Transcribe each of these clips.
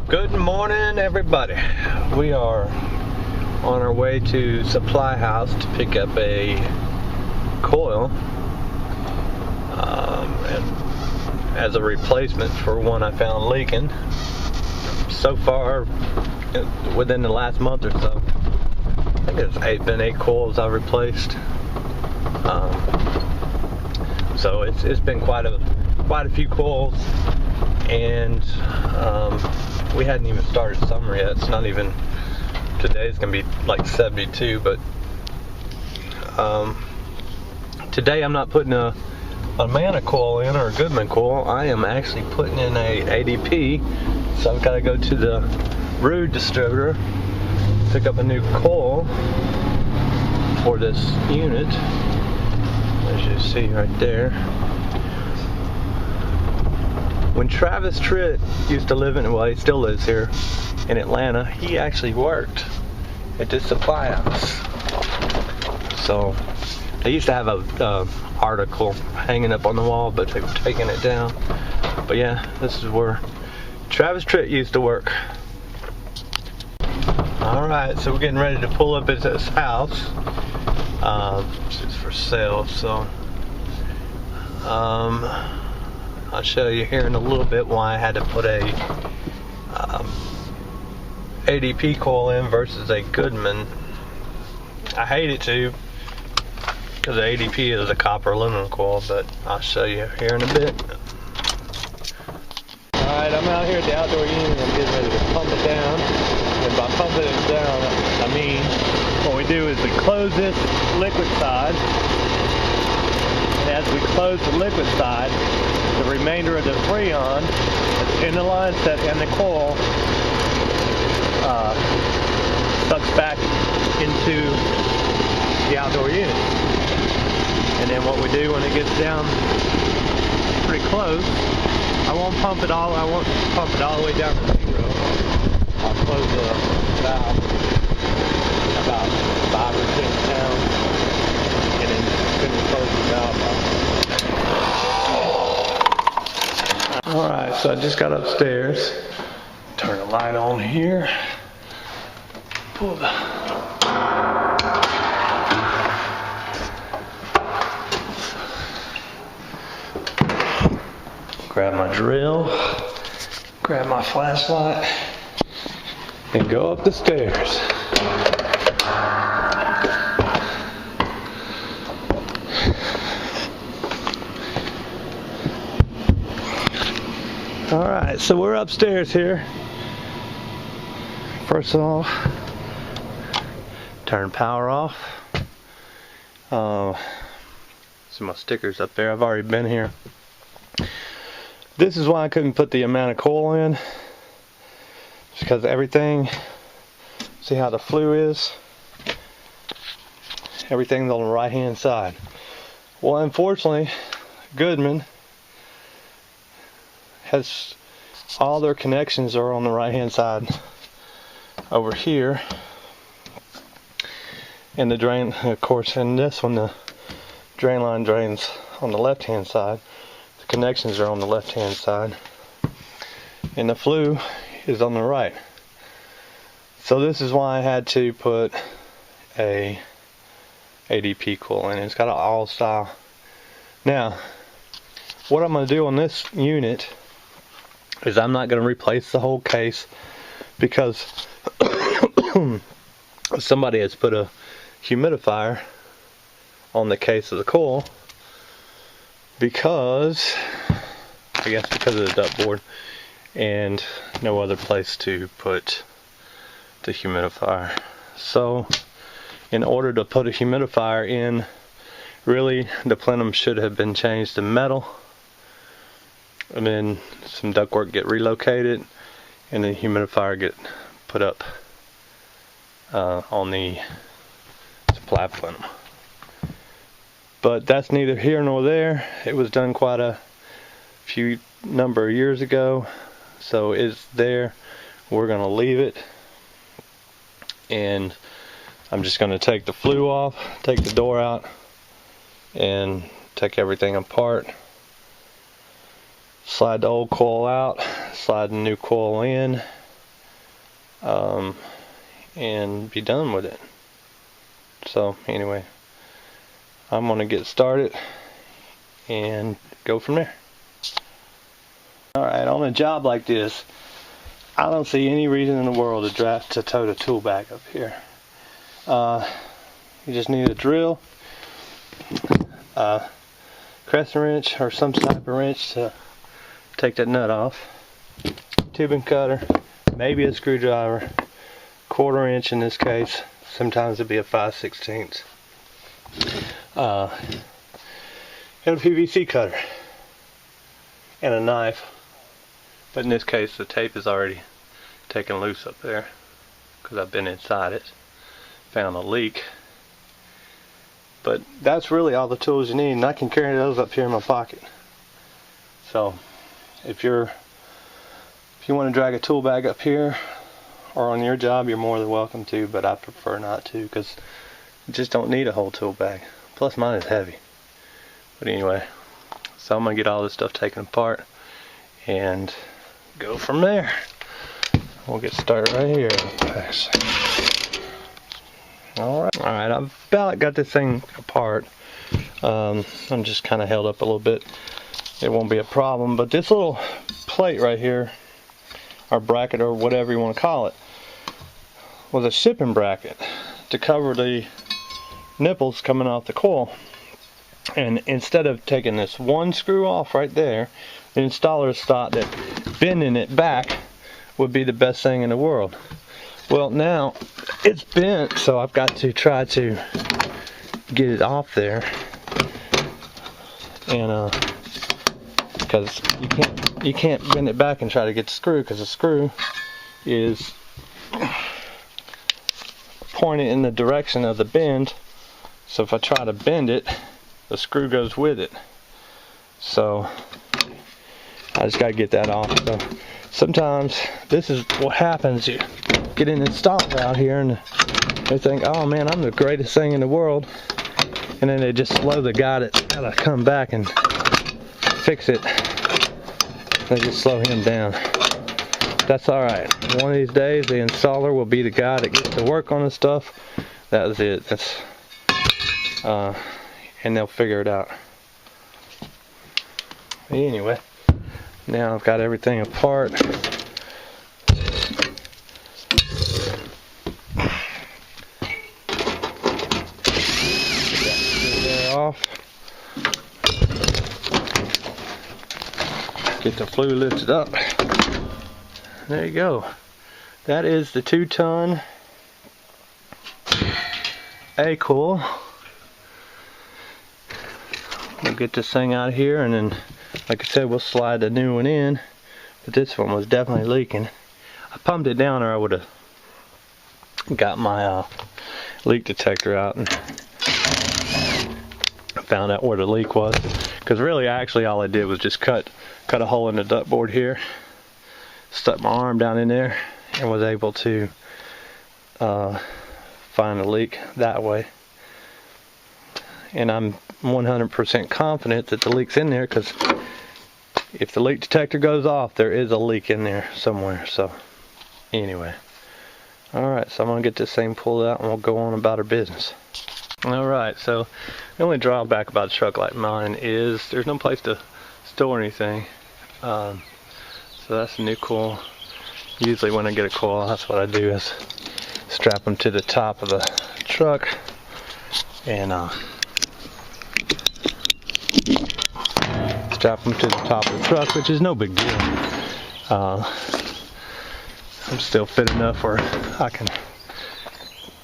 Good morning, everybody. We are on our way to Supply House to pick up a coil and as a replacement for one I found leaking. So far, within the last month or so, I think it's been eight coils I've replaced. So it's been quite a few coils, and we hadn't even started summer yet. It's not even, today's gonna be like 72, but today I'm not putting a Mana coil in or a Goodman coil. I am actually putting in a ADP. So I've got to go to the Rude distributor, pick up a new coil for this unit, as you see right there. When Travis Tritt used to live in, well, he still lives here in Atlanta, he actually worked at this supply house. So they used to have a article hanging up on the wall, but they've taken it down. But yeah, this is where Travis Tritt used to work. Alright, so we're getting ready to pull up at this house. It's for sale, so I'll show you here in a little bit why I had to put a ADP coil in versus a Goodman. I hate it too, because the ADP is a copper aluminum coil, but I'll show you here in a bit. Alright, I'm out here at the outdoor unit. I'm getting ready to pump it down. And by pumping it down, I mean, what we do is we close this liquid side. And as we close the liquid side, the remainder of the Freon that's in the line set and the coil sucks back into the outdoor unit. And then what we do when it gets down pretty close, I won't pump it all the way down to zero. I'll close the valve about 5 or 6 down, and then finish closing the valve. Alright, so I just got upstairs. Turn the light on here. Pull the grab my drill, grab my flashlight, and go up the stairs. Alright, so we're upstairs here. First of all, turn power off. See my stickers up there. I've already been here. This is why I couldn't put the amount of coil in. It's because everything, see how the flue is? Everything's on the right hand side. Well, unfortunately, Goodman has all their connections are on the right hand side over here. And the drain, of course, in this one, the drain line drains on the left hand side. Connections are on the left hand side, and the flue is on the right. So this is why I had to put a ADP coil in. It's got an all style. Now what I'm going to do on this unit is I'm not going to replace the whole case, because somebody has put a humidifier on the case of the coil, because of the ductboard, and no other place to put the humidifier. So in order to put a humidifier in, really the plenum should have been changed to metal, and then some ductwork get relocated, and the humidifier get put up on the supply plenum. But that's neither here nor there. It was done quite a few number of years ago, so it's there. We're gonna leave it, and I'm just gonna take the flue off, take the door out, and take everything apart. Slide the old coil out, slide the new coil in, and be done with it. So anyway, I'm gonna get started and go from there. Alright, on a job like this, I don't see any reason in the world to tow the tool bag up here. You just need a drill, a crescent wrench or some type of wrench to take that nut off, tubing cutter, maybe a screwdriver, 1/4 inch in this case, sometimes it'd be a 5/16, and a PVC cutter, and a knife, but in this case the tape is already taken loose up there because I've been inside it, found a leak. But that's really all the tools you need, and I can carry those up here in my pocket. So if you want to drag a tool bag up here or on your job, you're more than welcome to, but I prefer not to because you just don't need a whole tool bag. Plus mine is heavy. But anyway, so I'm going to get all this stuff taken apart and go from there. We'll get started right here. Alright, I've about got this thing apart. I'm just kind of held up a little bit. It won't be a problem, but this little plate right here, or bracket or whatever you want to call it, was a shipping bracket to cover the nipples coming off the coil. And instead of taking this one screw off right there, the installers thought that bending it back would be the best thing in the world. Well, now it's bent, so I've got to try to get it off there, and because you can't bend it back and try to get the screw, because the screw is pointed in the direction of the bend. So if I try to bend it, the screw goes with it. So I just got to get that off. So sometimes this is what happens. You get an installer out here and they think, oh man, I'm the greatest thing in the world, and then they just slow the guy that's gotta come back and fix it. They just slow him down. That's alright. One of these days the installer will be the guy that gets to work on the stuff. That was it. That's and they'll figure it out. Anyway, now I've got everything apart. Off. Get the flue lifted up. There you go. That is the 2-ton A coil. We'll get this thing out of here, and then, like I said, we'll slide the new one in. But this one was definitely leaking. I pumped it down, or I would have got my leak detector out and found out where the leak was. Because really, actually, all I did was just cut a hole in the duct board here, stuck my arm down in there, and was able to find the leak that way. And I'm 100% confident that the leak's in there, because if the leak detector goes off, there is a leak in there somewhere. So anyway, alright, so I'm gonna get this thing pulled out and we'll go on about our business. Alright, so the only drawback about a truck like mine is there's no place to store anything. So that's a new coil. Usually when I get a coil, that's what I do, is strap them to the top of the truck and strap them to the top of the truck, which is no big deal. I'm still fit enough where I can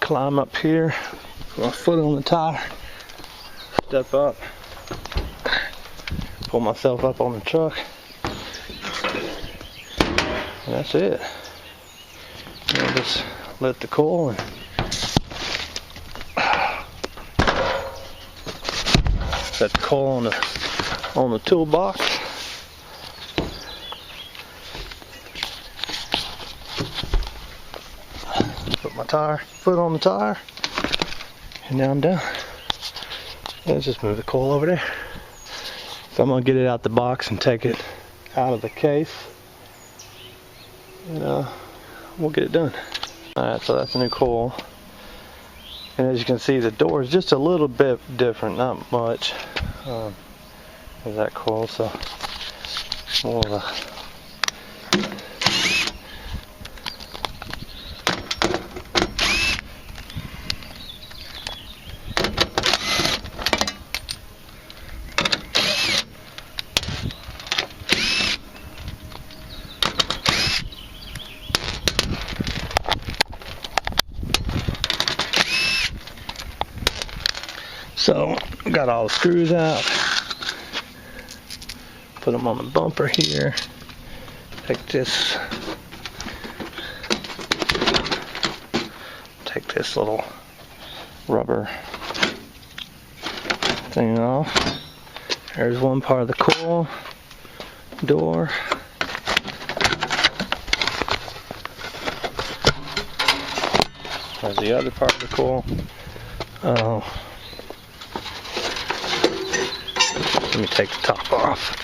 climb up here, put my foot on the tire, step up, pull myself up on the truck, and that's it. And I'll just let the coil and set the coil on the toolbox. Put my foot on the tire, and now I'm done. Let's just move the coil over there. So I'm gonna get it out the box and take it out of the case, and we'll get it done. Alright, so that's a new coil. And as you can see, the door is just a little bit different, not much. Is that coil? So we'll so got all the screws out, put them on the bumper here, take this little rubber thing off. There's one part of the coil door. There's the other part of the coil. Let me take the top off.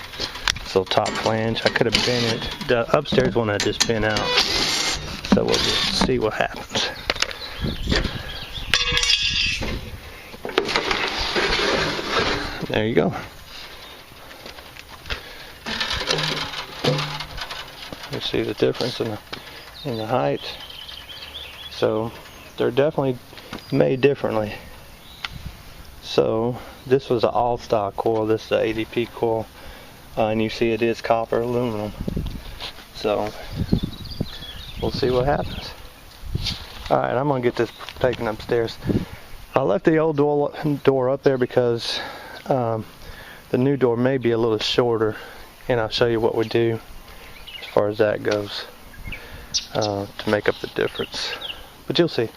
This little top flange, I could have bent it. The upstairs one I just bent out. So we'll just see what happens. There you go. You see the difference in the height. So they're definitely made differently. So this was an all-stock coil. This is the ADP coil, and you see it is copper aluminum. So we'll see what happens. All right, I'm gonna get this taken upstairs. I left the old door up there because the new door may be a little shorter, and I'll show you what we do as far as that goes to make up the difference. But you'll see.